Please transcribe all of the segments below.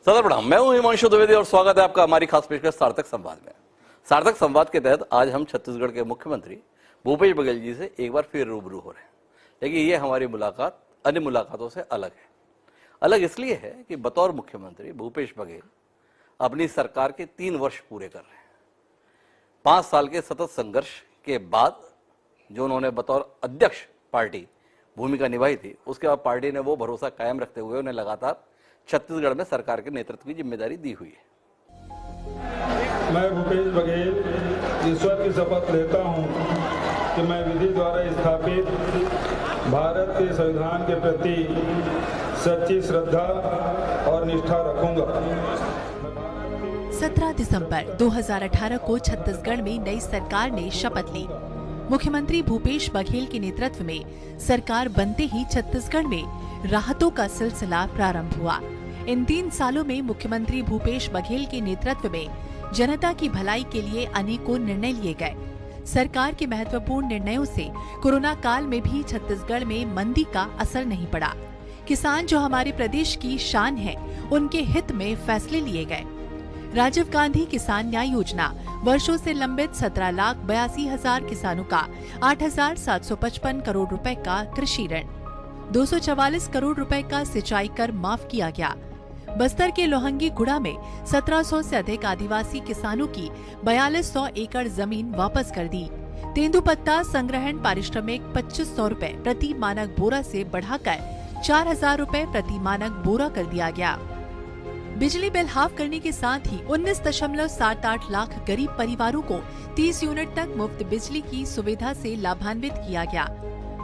सदर प्रणाम। मैं हूं हिमांशु द्विवेदी और स्वागत है आपका हमारी खास पेशकश सार्थक संवाद में। सार्थक संवाद के तहत आज हम छत्तीसगढ़ के मुख्यमंत्री भूपेश बघेल जी से एक बार फिर रूबरू हो रहे हैं, लेकिन ये हमारी मुलाकात अन्य मुलाकातों से अलग है। अलग इसलिए है कि बतौर मुख्यमंत्री भूपेश बघेल अपनी सरकार के 3 वर्ष पूरे कर रहे हैं। 5 साल के सतत संघर्ष के बाद जो उन्होंने बतौर अध्यक्ष पार्टी भूमिका निभाई थी, उसके बाद पार्टी ने वो भरोसा कायम रखते हुए उन्हें लगातार छत्तीसगढ़ में सरकार के नेतृत्व की जिम्मेदारी दी हुई है। मैं भूपेश बघेल ईश्वर की शपथ लेता हूं कि मैं विधि द्वारा स्थापित भारत के संविधान के प्रति सच्ची श्रद्धा और निष्ठा रखूंगा। 17 दिसंबर 2018 को छत्तीसगढ़ में नई सरकार ने शपथ ली। मुख्यमंत्री भूपेश बघेल के नेतृत्व में सरकार बनते ही छत्तीसगढ़ में राहतों का सिलसिला प्रारंभ हुआ। इन 3 सालों में मुख्यमंत्री भूपेश बघेल के नेतृत्व में जनता की भलाई के लिए अनेकों निर्णय लिए गए। सरकार के महत्वपूर्ण निर्णयों से कोरोना काल में भी छत्तीसगढ़ में मंदी का असर नहीं पड़ा। किसान जो हमारे प्रदेश की शान है, उनके हित में फैसले लिए गए। राजीव गांधी किसान न्याय योजना, वर्षों से लंबित 17,82,000 किसानों का 8,755 करोड़ रुपए का कृषि ऋण, 244 करोड़ रुपए का सिंचाई कर माफ किया गया। बस्तर के लोहंगी गुड़ा में 1700 से अधिक आदिवासी किसानों की 4200 एकड़ जमीन वापस कर दी। तेंदुपत्ता संग्रहण पारिश्रमिक 2500 रुपए प्रति मानक बोरा से बढ़ाकर 4000 रुपए प्रति मानक बोरा कर दिया गया। बिजली बिल हाफ करने के साथ ही 19.78 लाख गरीब परिवारों को 30 यूनिट तक मुफ्त बिजली की सुविधा से लाभान्वित किया गया।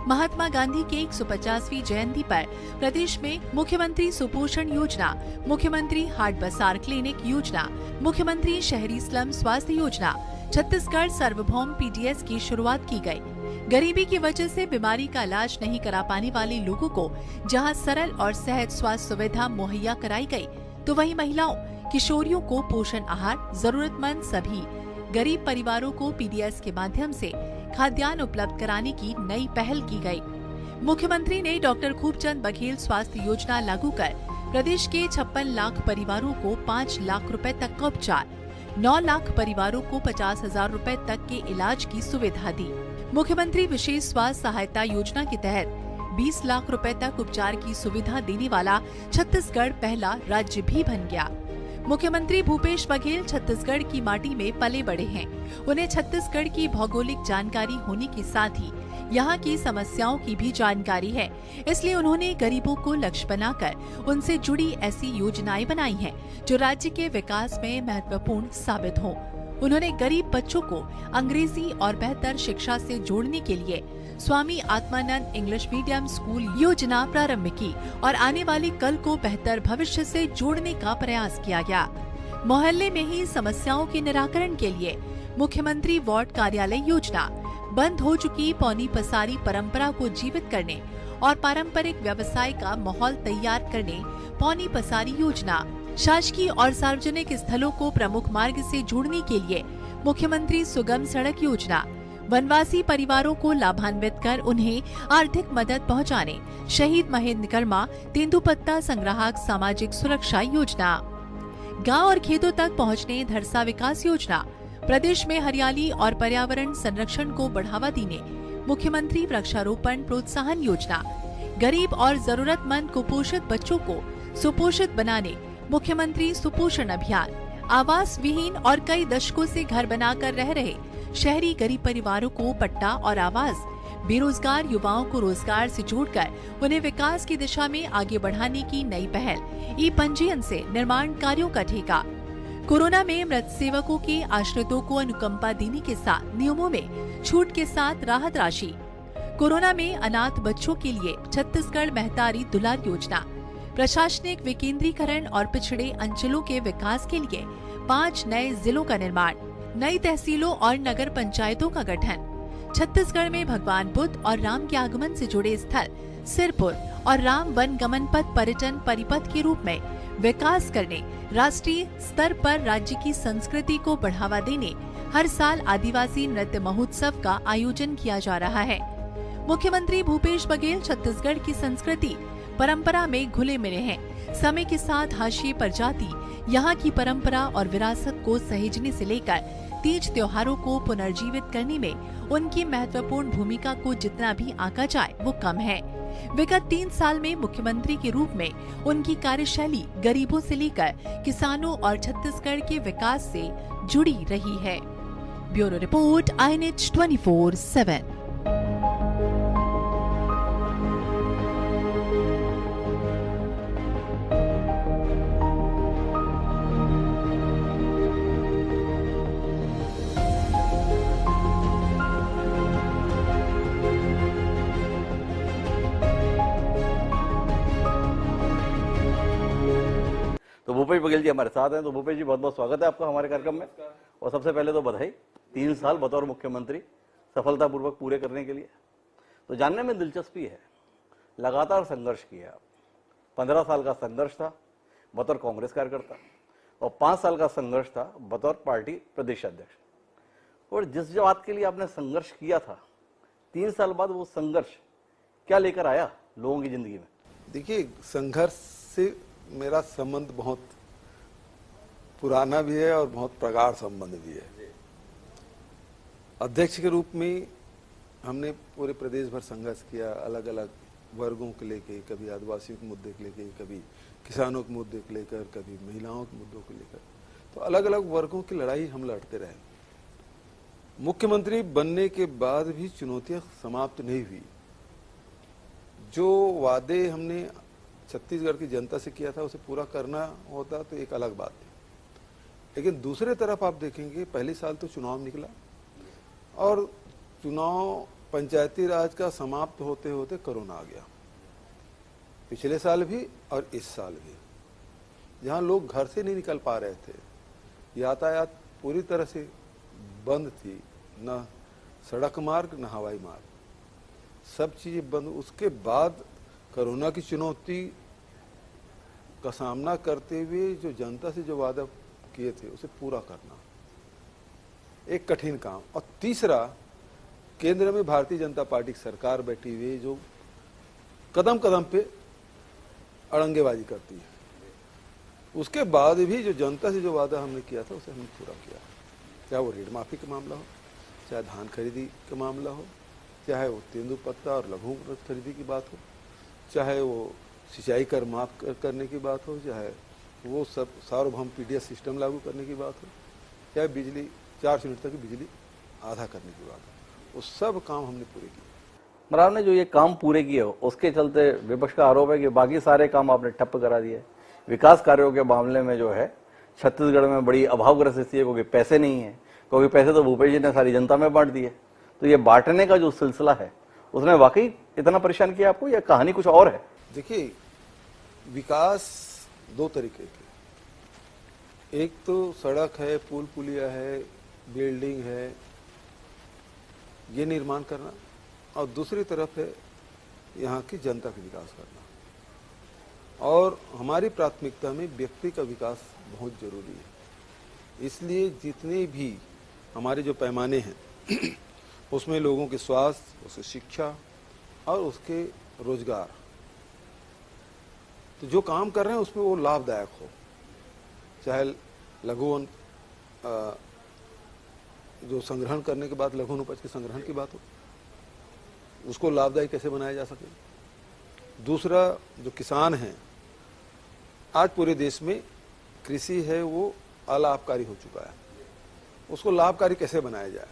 महात्मा गांधी के 150वीं जयंती पर प्रदेश में मुख्यमंत्री सुपोषण योजना, मुख्यमंत्री हाट बाजार क्लिनिक योजना, मुख्यमंत्री शहरी स्लम स्वास्थ्य योजना, छत्तीसगढ़ सार्वभौम पीडीएस की शुरुआत की गई। गरीबी की वजह से बीमारी का इलाज नहीं करा पाने वाले लोगों को जहां सरल और सहज स्वास्थ्य सुविधा मुहैया कराई गई, तो वहीं महिलाओं, किशोरियों को पोषण आहार, जरूरतमंद सभी गरीब परिवारों को पीडीएस के माध्यम से खाद्यान्न उपलब्ध कराने की नई पहल की गई। मुख्यमंत्री ने डॉक्टर खूबचंद बघेल स्वास्थ्य योजना लागू कर प्रदेश के 56 लाख परिवारों को 5 लाख रुपए तक का उपचार, 9 लाख परिवारों को 50,000 रुपए तक के इलाज की सुविधा दी। मुख्यमंत्री विशेष स्वास्थ्य सहायता योजना के तहत 20 लाख रुपए तक उपचार की सुविधा देने वाला छत्तीसगढ़ पहला राज्य भी बन गया। मुख्यमंत्री भूपेश बघेल छत्तीसगढ़ की माटी में पले बड़े हैं। उन्हें छत्तीसगढ़ की भौगोलिक जानकारी होने के साथ ही यहाँ की समस्याओं की भी जानकारी है, इसलिए उन्होंने गरीबों को लक्ष्य बनाकर उनसे जुड़ी ऐसी योजनाएं बनाई हैं जो राज्य के विकास में महत्वपूर्ण साबित हों। उन्होंने गरीब बच्चों को अंग्रेजी और बेहतर शिक्षा से जोड़ने के लिए Swami Atmanand English medium school योजना प्रारंभ की और आने वाली कल को बेहतर भविष्य से जोड़ने का प्रयास किया गया। मोहल्ले में ही समस्याओं के निराकरण के लिए मुख्यमंत्री वार्ड कार्यालय योजना, बंद हो चुकी पौनी पसारी परंपरा को जीवित करने और पारंपरिक व्यवसाय का माहौल तैयार करने पौनी पसारी योजना, शासकीय और सार्वजनिक स्थलों को प्रमुख मार्ग से जोड़ने के लिए मुख्यमंत्री सुगम सड़क योजना, वनवासी परिवारों को लाभान्वित कर उन्हें आर्थिक मदद पहुंचाने शहीद महेंद्र कर्मा तेंदुपत्ता संग्राहक सामाजिक सुरक्षा योजना, गांव और खेतों तक पहुंचने धरसा विकास योजना, प्रदेश में हरियाली और पर्यावरण संरक्षण को बढ़ावा देने मुख्यमंत्री वृक्षारोपण प्रोत्साहन योजना, गरीब और जरूरतमंद कुपोषित बच्चों को सुपोषित बनाने मुख्यमंत्री सुपोषण अभियान, आवास विहीन और कई दशकों से घर बनाकर रह रहे शहरी गरीब परिवारों को पट्टा और आवास, बेरोजगार युवाओं को रोजगार से जोड़कर उन्हें विकास की दिशा में आगे बढ़ाने की नई पहल, ई पंजीयन से निर्माण कार्यों का ठेका, कोरोना में मृत सेवकों के आश्रितों को अनुकंपा देने के साथ नियमों में छूट के साथ राहत राशि, कोरोना में अनाथ बच्चों के लिए छत्तीसगढ़ महतारी दुलार योजना, प्रशासनिक विकेंद्रीकरण और पिछड़े अंचलों के विकास के लिए 5 नए जिलों का निर्माण, नई तहसीलों और नगर पंचायतों का गठन, छत्तीसगढ़ में भगवान बुद्ध और राम के आगमन से जुड़े स्थल सिरपुर और राम वन गमन पथ पर्यटन परिपथ के रूप में विकास करने, राष्ट्रीय स्तर पर राज्य की संस्कृति को बढ़ावा देने हर साल आदिवासी नृत्य महोत्सव का आयोजन किया जा रहा है। मुख्यमंत्री भूपेश बघेल छत्तीसगढ़ की संस्कृति परंपरा में घुले मिले हैं। समय के साथ हाशिए पर जाती यहाँ की परंपरा और विरासत को सहेजने से लेकर तीज त्योहारों को पुनर्जीवित करने में उनकी महत्वपूर्ण भूमिका को जितना भी आंका जाए वो कम है। विगत 3 साल में मुख्यमंत्री के रूप में उनकी कार्यशैली गरीबों से लेकर किसानों और छत्तीसगढ़ के विकास से जुड़ी रही है। Bureau report, INH 24/7। तो भूपेश बघेल जी हमारे साथ हैं। तो भूपेश जी, बहुत बहुत स्वागत है आपका हमारे कार्यक्रम में। और सबसे पहले तो बधाई 3 साल बतौर मुख्यमंत्री सफलतापूर्वक पूरे करने के लिए। तो जानने में दिलचस्पी है, लगातार संघर्ष किया। 15 साल का संघर्ष था बतौर कांग्रेस कार्यकर्ता और 5 साल का संघर्ष था बतौर पार्टी प्रदेश अध्यक्ष। और जिस बात के लिए आपने संघर्ष किया था, 3 साल बाद वो संघर्ष क्या लेकर आया लोगों की जिंदगी में? देखिए, संघर्ष से मेरा संबंध बहुत पुराना भी है और बहुत प्रगाढ़ संबंध भी है। अध्यक्ष के रूप में हमने पूरे प्रदेश भर संघर्ष किया, अलग अलग वर्गों के लेके, कभी आदिवासियों के मुद्दे को लेके, कभी किसानों के मुद्दे को लेकर, कभी महिलाओं के मुद्दों को लेकर। तो अलग अलग वर्गों की लड़ाई हम लड़ते रहे। मुख्यमंत्री बनने के बाद भी चुनौतियां समाप्त नहीं हुई। जो वादे हमने छत्तीसगढ़ की जनता से किया था उसे पूरा करना होता तो एक अलग बात थी, लेकिन दूसरे तरफ आप देखेंगे पहले साल तो चुनाव निकला और चुनाव पंचायती राज का समाप्त होते होते कोरोना आ गया। पिछले साल भी और इस साल भी, जहां लोग घर से नहीं निकल पा रहे थे, यातायात पूरी तरह से बंद थी, न सड़क मार्ग न हवाई मार्ग, सब चीजें बंद। उसके बाद कोरोना की चुनौती का सामना करते हुए जो जनता से जो वादा किए थे उसे पूरा करना एक कठिन काम। और तीसरा, केंद्र में भारतीय जनता पार्टी की सरकार बैठी हुई जो कदम कदम पे अड़ंगेबाजी करती है। उसके बाद भी जो जनता से जो वादा हमने किया था उसे हमने पूरा किया, चाहे वो ऋण माफी का मामला हो, चाहे धान खरीदी का मामला हो, चाहे वो तेंदुपत्ता और लघु खरीदी की बात हो, चाहे वो सिंचाई कर माफ करने की बात हो, चाहे वो सब सार्वभौम पीडीएस सिस्टम लागू करने की बात हो, चाहे बिजली 400 यूनिट तक की बिजली आधा करने की बात हो, वो सब काम हमने पूरे किए। मगर आपने जो ये काम पूरे किए हो उसके चलते विपक्ष का आरोप है कि बाकी सारे काम आपने ठप्प करा दिए। विकास कार्यों के मामले में जो है छत्तीसगढ़ में बड़ी अभावग्रस्त स्थिति है, क्योंकि पैसे नहीं है, क्योंकि पैसे तो भूपेश जी ने सारी जनता में बांट दिए। तो ये बांटने का जो सिलसिला है उसने वाकई इतना परेशान किया आपको, या कहानी कुछ और है? देखिए, विकास दो तरीके के, एक तो सड़क है, पुल पुलिया है, बिल्डिंग है, ये निर्माण करना, और दूसरी तरफ है यहाँ की जनता का विकास करना। और हमारी प्राथमिकता में व्यक्ति का विकास बहुत जरूरी है। इसलिए जितने भी हमारे जो पैमाने हैं उसमें लोगों के स्वास्थ्य, उसकी शिक्षा और उसके रोजगार, तो जो काम कर रहे हैं उसमें वो लाभदायक हो। चाहे लघु जो संग्रहण करने के बाद लघु उपज के संग्रहण की बात हो, उसको लाभदायक कैसे बनाया जा सके। दूसरा, जो किसान हैं, आज पूरे देश में कृषि है वो अलाभकारी हो चुका है, उसको लाभकारी कैसे बनाया जाए।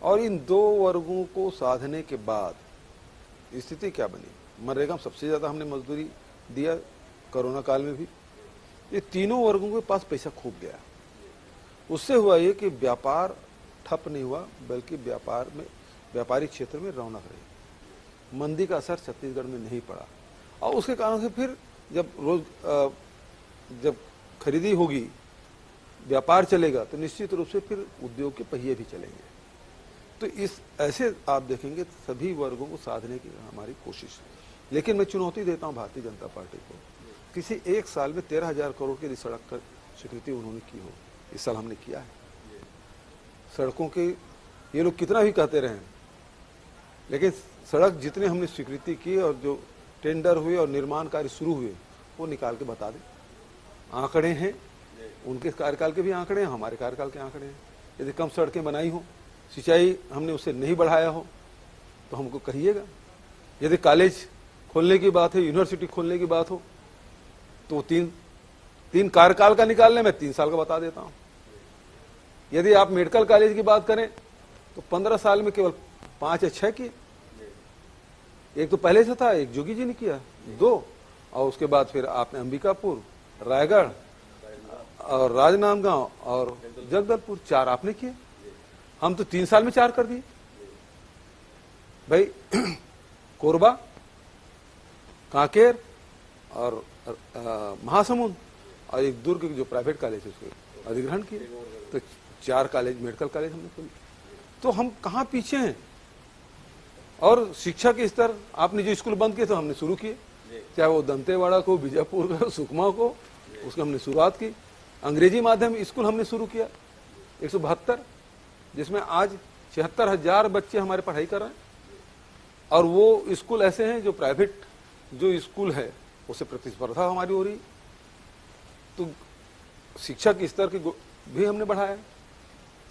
और इन दो वर्गों को साधने के बाद स्थिति क्या बनी? मनरेगा में सबसे ज्यादा हमने मजदूरी दिया कोरोना काल में भी। ये तीनों वर्गों के पास पैसा खूब गया। उससे हुआ ये कि व्यापार ठप नहीं हुआ, बल्कि व्यापार में, व्यापारिक क्षेत्र में रौनक रही। मंदी का असर छत्तीसगढ़ में नहीं पड़ा। और उसके कारण से फिर जब खरीदी होगी, व्यापार चलेगा, तो निश्चित रूप से फिर उद्योग के पहिए भी चलेंगे। तो इस ऐसे आप देखेंगे सभी वर्गों को साधने की हमारी कोशिश है। लेकिन मैं चुनौती देता हूं भारतीय जनता पार्टी को, किसी एक साल में 13,000 करोड़ की सड़क का स्वीकृति उन्होंने की हो, इस साल हमने किया है। सड़कों के ये लोग कितना भी कहते रहे, लेकिन सड़क जितने हमने स्वीकृति की और जो टेंडर हुए और निर्माण कार्य शुरू हुए, वो निकाल के बता दे। आंकड़े हैं, उनके कार्यकाल के भी आंकड़े हैं, हमारे कार्यकाल के आंकड़े हैं। यदि कम सड़कें बनाई हो, सिंचाई हमने उससे नहीं बढ़ाया हो तो हमको कहिएगा। यदि कॉलेज खोलने की बात है, यूनिवर्सिटी खोलने की बात हो तो तीन कार्यकाल का निकाल लें, मैं 3 साल का बता देता हूं। यदि आप मेडिकल कॉलेज की बात करें तो 15 साल में केवल 5 या 6 किए। एक तो पहले से था, एक जोगी जी ने किया, 2, और उसके बाद फिर आपने अंबिकापुर, रायगढ़ और राजनांदगांव और जगदलपुर, 4 आपने किए। हम तो 3 साल में 4 कर दिए भाई। कोरबा, कांकेर और महासमुंद और एक दुर्ग जो प्राइवेट कॉलेज है उसके अधिग्रहण किए, तो 4 कॉलेज, मेडिकल कॉलेज हमने खोले। तो हम कहाँ पीछे हैं। और शिक्षा के स्तर, आपने जो स्कूल बंद किए तो हमने शुरू किए, चाहे वो दंतेवाड़ा को, बीजापुर को, सुकमा को, उसकी हमने शुरुआत की। अंग्रेजी माध्यम स्कूल हमने शुरू किया 172, जिसमें आज 76,000 बच्चे हमारे पढ़ाई कर रहे हैं। और वो स्कूल ऐसे हैं जो प्राइवेट जो स्कूल है उससे प्रतिस्पर्धा हमारी हो रही। तो शिक्षा के स्तर के भी हमने बढ़ाया।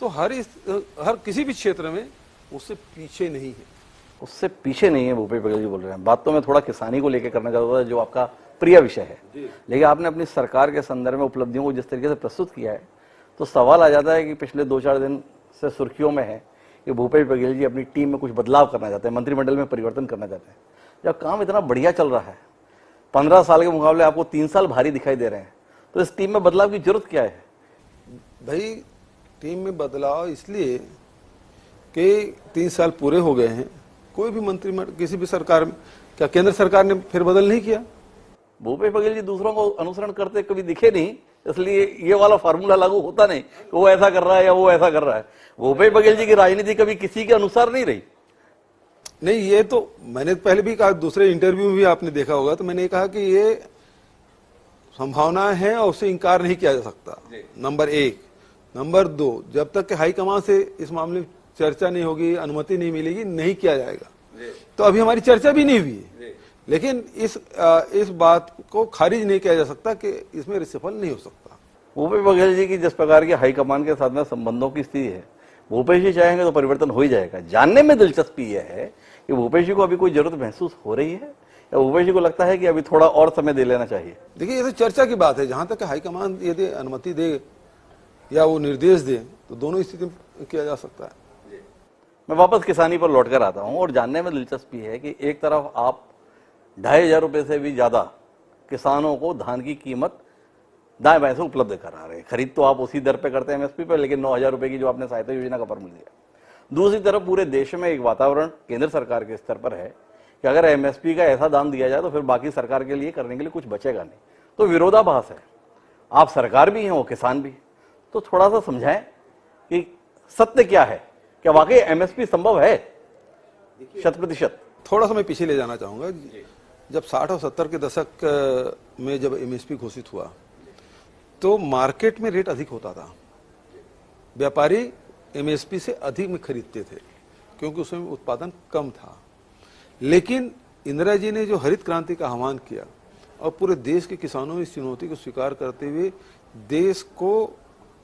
तो हर किसी भी क्षेत्र में उससे पीछे नहीं है। उससे पीछे नहीं है, भूपेश बघेल जी बोल रहे हैं। बात तो मैं थोड़ा किसानी को लेकर करना चाहता था, जो आपका प्रिय विषय है, लेकिन आपने अपनी सरकार के संदर्भ में उपलब्धियों को जिस तरीके से प्रस्तुत किया है, तो सवाल आ जाता है कि पिछले 2-4 दिन से सुर्खियों में है कि भूपेश बघेल जी अपनी टीम में कुछ बदलाव करना चाहते हैं, मंत्रिमंडल में परिवर्तन करना चाहते हैं। जब काम इतना बढ़िया चल रहा है, 15 साल के मुकाबले आपको 3 साल भारी दिखाई दे रहे हैं, तो इस टीम में बदलाव की जरूरत क्या है? भाई टीम में बदलाव इसलिए कि 3 साल पूरे हो गए हैं, कोई भी मंत्रिमंडल किसी भी सरकार में, क्या केंद्र सरकार ने फेरबदल नहीं किया? भूपेश बघेल जी दूसरों को अनुसरण करते कभी दिखे नहीं, इसलिए ये वाला फार्मूला लागू होता नहीं कि वो ऐसा कर रहा है या वो ऐसा कर रहा है। भूपेश बघेल जी की राजनीति कभी किसी के अनुसार नहीं रही। नहीं, ये तो मैंने पहले भी कहा, दूसरे इंटरव्यू में भी आपने देखा होगा, तो मैंने कहा कि ये संभावना है और उसे इंकार नहीं किया जा सकता, नंबर 1। नंबर 2, जब तक कि हाईकमान से इस मामले में चर्चा नहीं होगी, अनुमति नहीं मिलेगी, नहीं किया जाएगा। तो अभी हमारी चर्चा भी नहीं हुई है, लेकिन इस बात को खारिज नहीं किया जा सकता कि इसमें रिसफल नहीं हो सकता। भूपेश बघेल जी की जिस प्रकार की हाईकमान के साथ में संबंधों की स्थिति है, भूपेश जी चाहेंगे तो परिवर्तन हो ही जाएगा। जानने में दिलचस्पी यह है कि भूपेश जी को अभी कोई जरूरत महसूस हो रही है या भूपेश जी को लगता है कि अभी थोड़ा और समय दे लेना चाहिए? देखिए, ये तो चर्चा की बात है। जहां तक हाईकमान यदि अनुमति दे या वो निर्देश दे तो दोनों स्थिति में किया जा सकता है। मैं वापस किसानी पर लौटकर आता हूं और जानने में दिलचस्पी है कि एक तरफ आप 2,500 रुपए से भी ज्यादा किसानों को धान की कीमत दाएं बाएं से उपलब्ध करा रहे हैं। खरीद तो आप उसी दर पे करते हैं एमएसपी पर, लेकिन 9,000 रुपए की जो आपने सहायता योजना का फॉर्मूला दिया। दूसरी तरफ पूरे देश में एक वातावरण केंद्र सरकार के स्तर पर है कि अगर एमएसपी का ऐसा दाम दिया जाए तो फिर बाकी सरकार के लिए करने के लिए कुछ बचेगा नहीं। तो विरोधाभास है, आप सरकार भी हैं, वो किसान भी। तो थोड़ा सा समझाएं कि सत्य क्या है, क्या वाकई एमएसपी संभव है 100%? थोड़ा सा मैं पीछे ले जाना चाहूंगा। जब 60 और 70 के दशक में जब एमएसपी घोषित हुआ तो मार्केट में रेट अधिक होता था, व्यापारी एमएसपी से अधिक में खरीदते थे क्योंकि उसमें उत्पादन कम था। लेकिन इंदिरा जी ने जो हरित क्रांति का आह्वान किया और पूरे देश के किसानों ने इस चुनौती को स्वीकार करते हुए देश को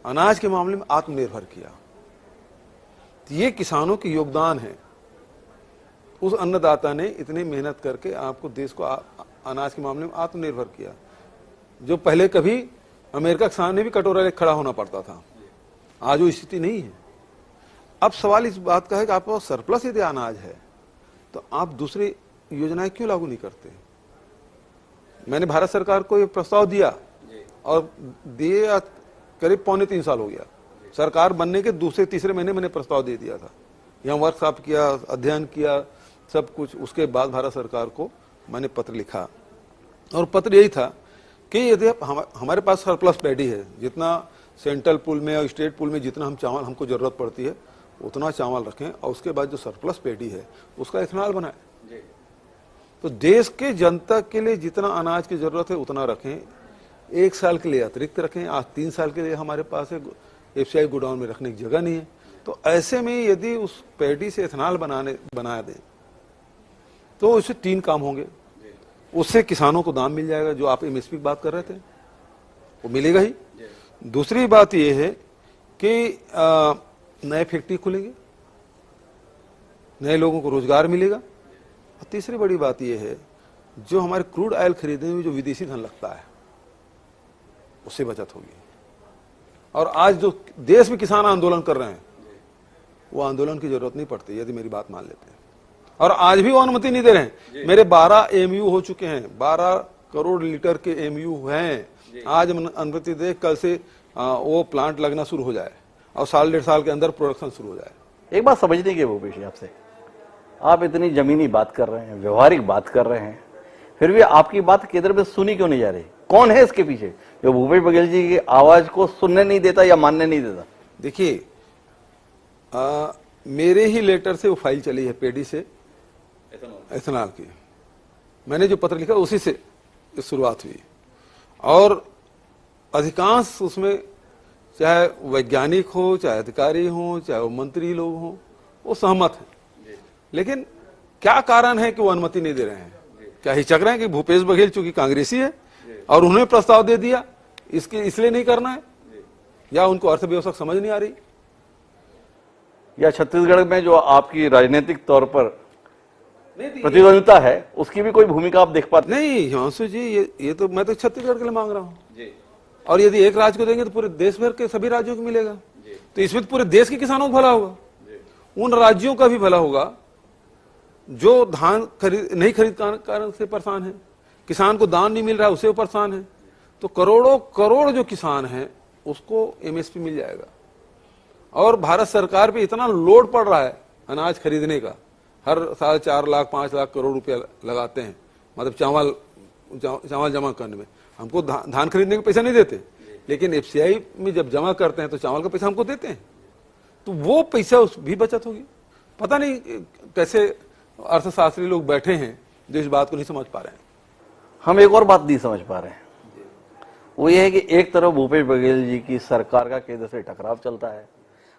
अनाज के मामले में आत्मनिर्भर किया। ये किसानों के योगदान है। उस अन्नदाता ने इतनी मेहनत करके आपको देश को अनाज के मामले में आत्मनिर्भर किया, जो पहले कभी अमेरिका के सामने भी कटोरा लेकर खड़ा होना पड़ता था। आज वो स्थिति नहीं है। अब सवाल इस बात का है कि आपके पास सरप्लस यदि अनाज है तो आप दूसरी योजनाएं क्यों लागू नहीं करते? मैंने भारत सरकार को ये प्रस्ताव दिया और दिए करीब 2.25 साल हो गया। सरकार बनने के दूसरे तीसरे महीने मैंने प्रस्ताव दे दिया था, यहाँ वर्कशॉप किया, अध्ययन किया, सब कुछ। उसके बाद भारत सरकार को मैंने पत्र लिखा और पत्र यही था कि यदि हमारे पास सरप्लस पैडी है, जितना सेंट्रल पूल में और स्टेट पूल में जितना हम चावल हमको जरूरत पड़ती है उतना चावल रखें और उसके बाद जो सरप्लस पैडी है उसका इथेनॉल बनाएं। तो देश के जनता के लिए जितना अनाज की जरूरत है उतना रखें, 1 साल के लिए अतिरिक्त रखें। आज 3 साल के लिए हमारे पास है, एफसीआई गोडाउन में रखने की जगह नहीं है। तो ऐसे में यदि उस पैडी से इथेनॉल बना दें तो इससे 3 काम होंगे। उससे किसानों को दाम मिल जाएगा। जो आप एमएसपी की बात कर रहे थे वो मिलेगा ही। दूसरी बात यह है कि नए फैक्ट्री खुलेंगे, नए लोगों को रोजगार मिलेगा। और तीसरी बड़ी बात यह है, जो हमारे क्रूड ऑयल खरीदने में जो विदेशी धन लगता है उससे बचत होगी। और आज जो देश में किसान आंदोलन कर रहे हैं वो आंदोलन की जरूरत नहीं पड़ती यदि मेरी बात मान लेते हैं। और आज भी वो अनुमति नहीं दे रहे हैं। मेरे 12 एमयू हो चुके हैं, 12 करोड़ लीटर के एमयू हैं। आज अनुमति दे, कल से वो प्लांट लगना शुरू हो जाए और 1.5 साल के अंदर प्रोडक्शन शुरू हो जाए। एक बात समझने की भूपेश जी आपसे, आप इतनी जमीनी बात कर रहे हैं, व्यवहारिक बात कर रहे हैं, फिर भी आपकी बात केंद्र में सुनी क्यों नहीं जा रही? कौन है इसके पीछे जो भूपेश बघेल जी की आवाज को सुनने नहीं देता या मानने नहीं देता? देखिए, मेरे ही लेटर से वो फाइल चली है पेडी से एथेनॉल की। मैंने जो पत्र लिखा उसी से शुरुआत हुई और अधिकांश उसमें चाहे वैज्ञानिक हो, चाहे अधिकारी हो, चाहे वो मंत्री लोग हो, वो सहमत हैं। लेकिन क्या कारण है कि वो अनुमति नहीं दे रहे हैं? क्या हिचक रहे हैं कि भूपेश बघेल चूंकि कांग्रेसी है और उन्होंने प्रस्ताव दे दिया इसके इसलिए नहीं करना है, या उनको अर्थव्यवस्था समझ नहीं आ रही, या छत्तीसगढ़ में जो आपकी राजनीतिक तौर पर प्रतिद्वंदिता है उसकी भी कोई भूमिका आप देख पाते? नहीं हिमांशु जी, ये तो मैं तो छत्तीसगढ़ के लिए मांग रहा हूँ। और यदि एक राज्य को देंगे तो पूरे देश भर के सभी राज्यों को मिलेगा। तो इसमें तो पूरे देश के किसानों को भला होगा, उन राज्यों का भी भला होगा जो धान नहीं खरीद कारण से परेशान है, किसान को दाम नहीं मिल रहा है उससे परेशान है। तो करोड़ों करोड़ जो किसान हैं उसको एमएसपी मिल जाएगा। और भारत सरकार पे इतना लोड पड़ रहा है अनाज खरीदने का, हर साल 4 लाख 5 लाख करोड़ रुपया लगाते हैं, मतलब चावल जमा करने में। हमको धान खरीदने का पैसा नहीं देते, लेकिन एफसीआई में जब जमा करते हैं तो चावल का पैसा हमको देते हैं। तो वो पैसा उस भी बचत होगी। पता नहीं कैसे अर्थशास्त्री लोग बैठे हैं जो इस बात को नहीं समझ पा रहे हैं। हम एक और बात नहीं समझ पा रहे हैं, वो ये है कि एक तरफ भूपेश बघेल जी की सरकार का केंद्र से टकराव चलता है।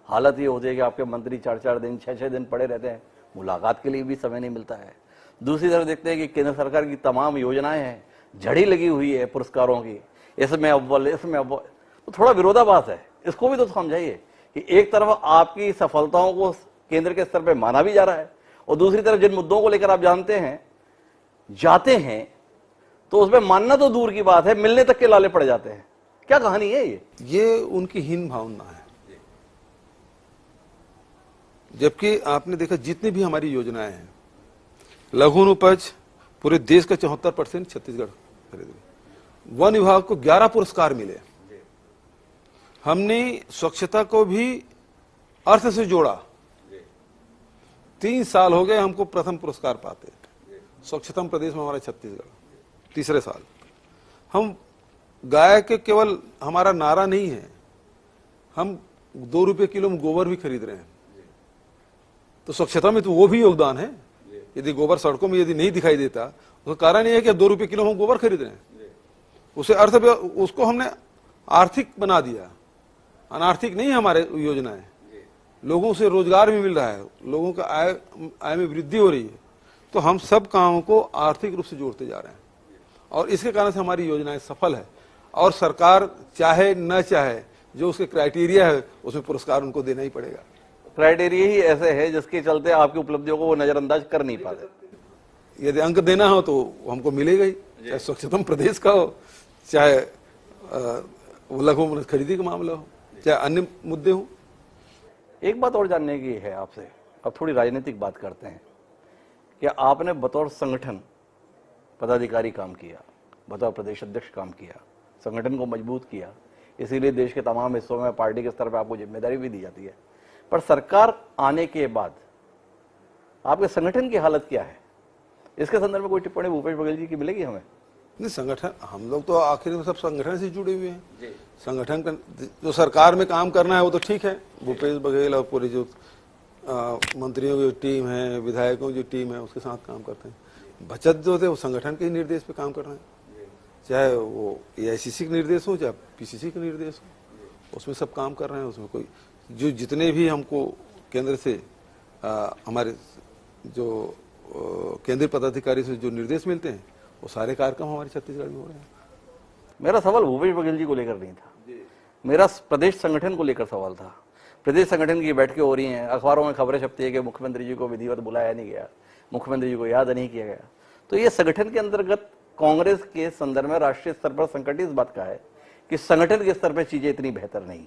हालत ये होती है कि आपके मंत्री 4-4 दिन 6-6 दिन पड़े रहते हैं, मुलाकात के लिए भी समय नहीं मिलता है। दूसरी तरफ देखते हैं कि केंद्र सरकार की तमाम योजनाएं हैं, झड़ी लगी हुई है पुरस्कारों की, इसमें अव्वल इसमें अव्वल, तो थोड़ा विरोधाभास है। इसको भी तो समझाइए कि एक तरफ आपकी सफलताओं को केंद्र के स्तर पर माना भी जा रहा है और दूसरी तरफ जिन मुद्दों को लेकर आप जाते हैं तो उसमें मानना तो दूर की बात है, मिलने तक के लाले पड़ जाते हैं। क्या कहानी है ये उनकी हीन भावना है। जबकि आपने देखा जितनी भी हमारी योजनाएं हैं, लघु उपज पूरे देश का 74% छत्तीसगढ़ खरीद। वन विभाग को 11 पुरस्कार मिले। हमने स्वच्छता को भी अर्थ से जोड़ा। 3 साल हो गए हमको प्रथम पुरस्कार पाते, स्वच्छतम प्रदेश में हमारा छत्तीसगढ़। तीसरे साल हम गाय के केवल हमारा नारा नहीं है, हम 2 रुपये किलो में गोबर भी खरीद रहे हैं। तो स्वच्छता में तो वो भी योगदान है। यदि गोबर सड़कों में यदि नहीं दिखाई देता तो कारण ये है कि 2 रुपये किलो हम गोबर खरीद रहे हैं। उसे उसको हमने आर्थिक बना दिया, अनार्थिक नहीं हमारे योजनाएं। लोगों से रोजगार भी मिल रहा है, लोगों का आय में वृद्धि हो रही है। तो हम सब कामों को आर्थिक रूप से जोड़ते जा रहे हैं और इसके कारण से हमारी योजनाएं सफल है। और सरकार चाहे न चाहे, जो उसके क्राइटेरिया है उसमें पुरस्कार उनको देना ही पड़ेगा। क्राइटेरिया ही ऐसे है जिसके चलते आपकी उपलब्धियों को वो नजरअंदाज कर नहीं पाते। यदि अंक देना हो तो हमको मिलेगा ही, चाहे स्वच्छतम प्रदेश का हो, चाहे लघु खरीदी का मामला हो, चाहे अन्य मुद्दे हो। एक बात और जानने की है आपसे, अब थोड़ी राजनीतिक बात करते हैं कि आपने बतौर संगठन पदाधिकारी काम किया, बतौर प्रदेश अध्यक्ष काम किया, संगठन को मजबूत किया, इसीलिए देश के तमाम हिस्सों में पार्टी के स्तर पर आपको जिम्मेदारी भी दी जाती है। पर सरकार आने के बाद आपके संगठन की हालत क्या है? इसके संदर्भ में कोई टिप्पणी भूपेश बघेल जी की मिलेगी हमें? नहीं, संगठन हम लोग तो आखिर में सब संगठन से जुड़े हुए हैं। संगठन का जो सरकार में काम करना है वो तो ठीक है, भूपेश बघेल और पूरी जो मंत्रियों की टीम है, विधायकों की जो टीम है उसके साथ काम करते हैं। बचत जो थे वो संगठन के ही निर्देश पे काम कर रहे हैं, चाहे वो एआईसीसी के निर्देश हो चाहे पीसीसी के निर्देश हो, उसमें सब काम कर रहे हैं। उसमें कोई जो जितने भी हमको केंद्र से हमारे जो केंद्रीय पदाधिकारी से जो निर्देश मिलते हैं वो सारे कार्यक्रम हमारे छत्तीसगढ़ में हो रहे हैं। मेरा सवाल भूपेश बघेल जी को लेकर नहीं था, मेरा प्रदेश संगठन को लेकर सवाल था। प्रदेश संगठन की बैठकें हो रही हैं, अखबारों में खबरें छपती है कि मुख्यमंत्री जी को विधिवत बुलाया नहीं गया, मुख्यमंत्री जी को याद नहीं किया गया। तो ये संगठन के अंतर्गत कांग्रेस के संदर्भ में राष्ट्रीय स्तर पर संकट इस बात का है कि संगठन के स्तर पर चीजें इतनी बेहतर नहीं।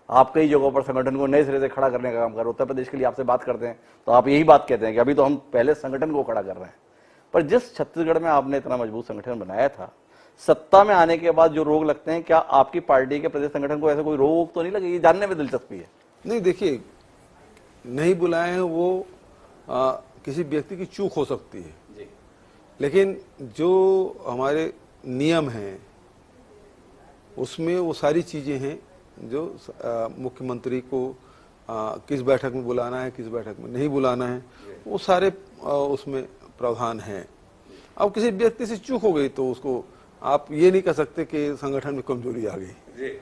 आप कई जगहों पर संगठन को नए सिरे से खड़ा करने का काम कर रहे हैं। उत्तर प्रदेश के लिए आपसे बात करते हैं तो आप यही बात कहते हैं कि अभी तो हम पहले संगठन को खड़ा कर रहे हैं। पर जिस छत्तीसगढ़ में आपने इतना मजबूत संगठन बनाया था, सत्ता में आने के बाद जो रोग लगते हैं, क्या आपकी पार्टी के प्रदेश संगठन को ऐसे कोई रोग तो नहीं लगे? ये जानने में दिलचस्पी है। नहीं, देखिए, नहीं बुलाए हैं वो किसी व्यक्ति की चूक हो सकती है जी। लेकिन जो हमारे नियम हैं उसमें वो सारी चीजें हैं जो मुख्यमंत्री को किस बैठक में बुलाना है, किस बैठक में नहीं बुलाना है, वो सारे उसमें प्रावधान हैं। अब किसी व्यक्ति से चूक हो गई तो उसको आप ये नहीं कह सकते कि संगठन में कमजोरी आ गई।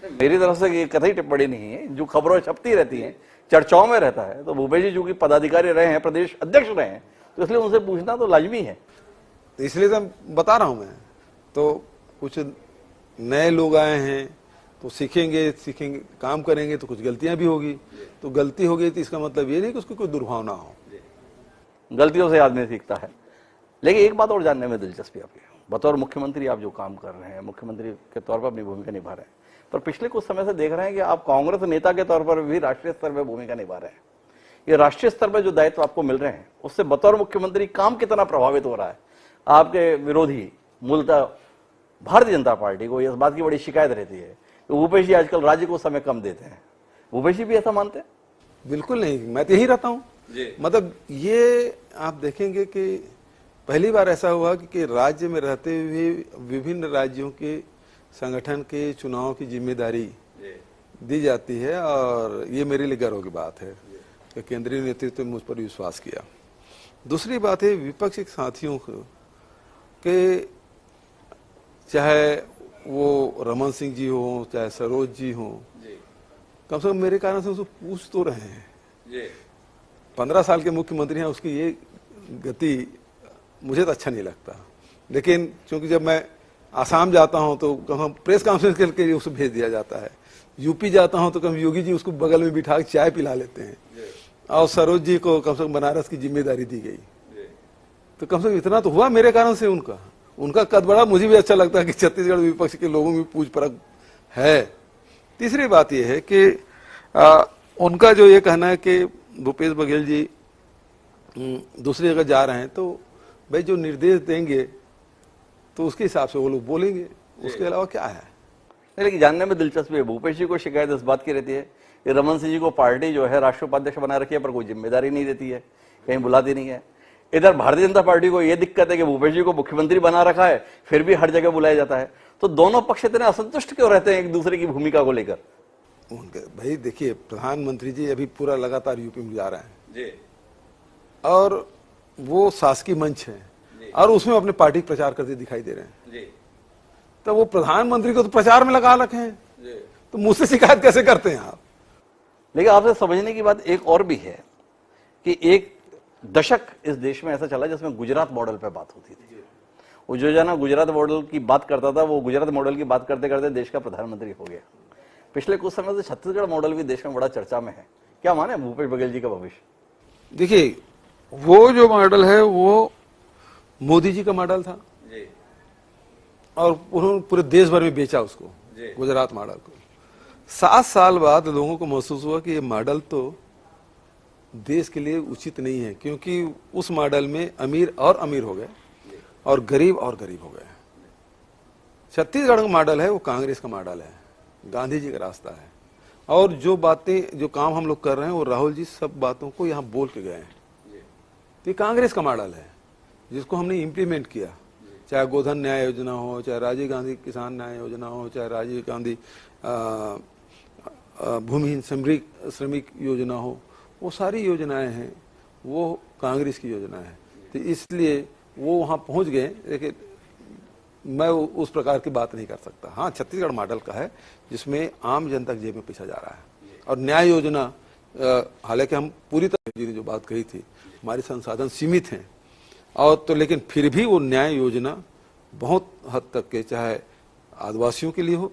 मेरी तरफ से ये कतई टिप्पणी नहीं है, जो खबरों छपती रहती हैं, चर्चाओं में रहता है। तो भूपेश जी चूंकि पदाधिकारी रहे हैं, प्रदेश अध्यक्ष रहे हैं, तो इसलिए उनसे पूछना तो लाजमी है। इसलिए तो बता रहा हूं मैं, तो कुछ नए लोग आए हैं तो सीखेंगे, काम करेंगे तो कुछ गलतियां भी होगी। तो गलती हो गई तो इसका मतलब ये नहीं कि उसको कोई दुर्भावना हो। गलतियों से आदमी सीखता है। लेकिन एक बात और जानने में दिलचस्पी आपकी, बतौर मुख्यमंत्री आप जो काम कर रहे हैं, मुख्यमंत्री के तौर पर अपनी भूमिका निभा रहे हैं, पर पिछले कुछ समय से देख रहे हैं कि आप कांग्रेस नेता के तौर पर भी राष्ट्रीय स्तर पर भूमिका निभा रहे हैं। ये राष्ट्रीय स्तर पर जो दायित्व आपको मिल रहे हैं, उससे बतौर मुख्यमंत्री काम कितना प्रभावित हो रहा है? आपके विरोधी मूलतः भारतीय जनता पार्टी को इस बात की बड़ी शिकायत रहती है कि भूपेश जी आजकल राज्य को समय कम देते हैं। भूपेश जी भी ऐसा मानते हैं? बिल्कुल नहीं, मैं तो यही रहता हूँ। मतलब ये आप देखेंगे कि पहली बार ऐसा हुआ कि राज्य में रहते हुए विभिन्न राज्यों के संगठन के चुनाव की जिम्मेदारी दी जाती है, और ये मेरे लिए गर्व की बात है कि केंद्रीय नेतृत्व ने मुझ पर विश्वास किया। दूसरी बात है विपक्षी साथियों को कि चाहे वो रमन सिंह जी हो, चाहे सरोज जी हो, कम से कम मेरे कारण से उसको पूछ तो रहे हैं। 15 साल के मुख्यमंत्री हैं, उसकी ये गति मुझे तो अच्छा नहीं लगता। लेकिन क्योंकि जब मैं आसाम जाता हूं तो कम प्रेस कॉन्फ्रेंस करके उसे भेज दिया जाता है, यूपी जाता हूं तो कम योगी जी उसको बगल में बिठा के चाय पिला लेते हैं, और सरोज जी को कम से कम बनारस की जिम्मेदारी दी गई। तो कम से कम इतना तो हुआ मेरे कारण से। उनका कद बड़ा, मुझे भी अच्छा लगता है कि छत्तीसगढ़ विपक्ष के लोगों में पूछ परख है। तीसरी बात यह है कि उनका जो ये कहना है कि भूपेश बघेल जी दूसरी जगह जा रहे हैं, तो भाई जो निर्देश देंगे तो उसके हिसाब से वो लोग बोलेंगे, उसके अलावा क्या है। लेकिन जानने में दिलचस्पी है, भूपेश जी को शिकायत इस बात की रहती है कि रमन सिंह जी को पार्टी जो है राष्ट्रीय उपाध्यक्ष बना रखी है, पर कोई जिम्मेदारी नहीं देती है, कहीं बुलाती नहीं है। इधर भारतीय जनता पार्टी को यह दिक्कत है कि भूपेश जी को मुख्यमंत्री बना रखा है, फिर भी हर जगह बुलाया जाता है। तो दोनों पक्ष इतने असंतुष्ट क्यों रहते हैं एक दूसरे की भूमिका को लेकर? भाई देखिए, प्रधानमंत्री जी अभी पूरा लगातार यूपी में जा रहे हैं और वो शासकीय मंच है और उसमें अपने पार्टी प्रचार करते दिखाई दे रहे हैं। तो वो प्रधानमंत्री को तो प्रचार में लगा रखे हैं, तो मुझसे शिकायत कैसे करते हैं आप? लेकिन आपसे समझने की बात एक और भी है कि एक दशक इस देश में ऐसा चला जिसमें गुजरात मॉडल पे बात होती थी। वो जो जना गुजरात मॉडल की बात करता था, वो गुजरात मॉडल की बात करते करते देश का प्रधानमंत्री हो गया। पिछले कुछ समय से छत्तीसगढ़ मॉडल भी देश में बड़ा चर्चा में है। क्या माने भूपेश बघेल जी का भविष्य? देखिए, वो जो मॉडल है वो मोदी जी का मॉडल था और उन्होंने पूरे देश भर में बेचा उसको, गुजरात मॉडल को। 7 साल बाद लोगों को महसूस हुआ कि ये मॉडल तो देश के लिए उचित नहीं है, क्योंकि उस मॉडल में अमीर और अमीर हो गए और गरीब हो गए। छत्तीसगढ़ का मॉडल है वो कांग्रेस का मॉडल है, गांधी जी का रास्ता है। और जो बातें, जो काम हम लोग कर रहे हैं, वो राहुल जी सब बातों को यहाँ बोल के गए हैं। ये कांग्रेस का मॉडल है जिसको हमने इम्प्लीमेंट किया, चाहे गोधन न्याय योजना हो, चाहे राजीव गांधी किसान न्याय योजना हो, चाहे राजीव गांधी भूमिहीन श्रमिक योजना हो, वो सारी योजनाएं हैं, वो कांग्रेस की योजना है। तो इसलिए वो वहां पहुंच गए। लेकिन मैं उस प्रकार की बात नहीं कर सकता। हाँ, छत्तीसगढ़ मॉडल का है जिसमें आम जनता की जेब में पीछा जा रहा है। और न्याय योजना, हालांकि हम पूरी तरह जी ने जो बात कही थी, हमारे संसाधन सीमित हैं और तो लेकिन फिर भी वो न्याय योजना बहुत हद तक के, चाहे आदिवासियों के लिए हो,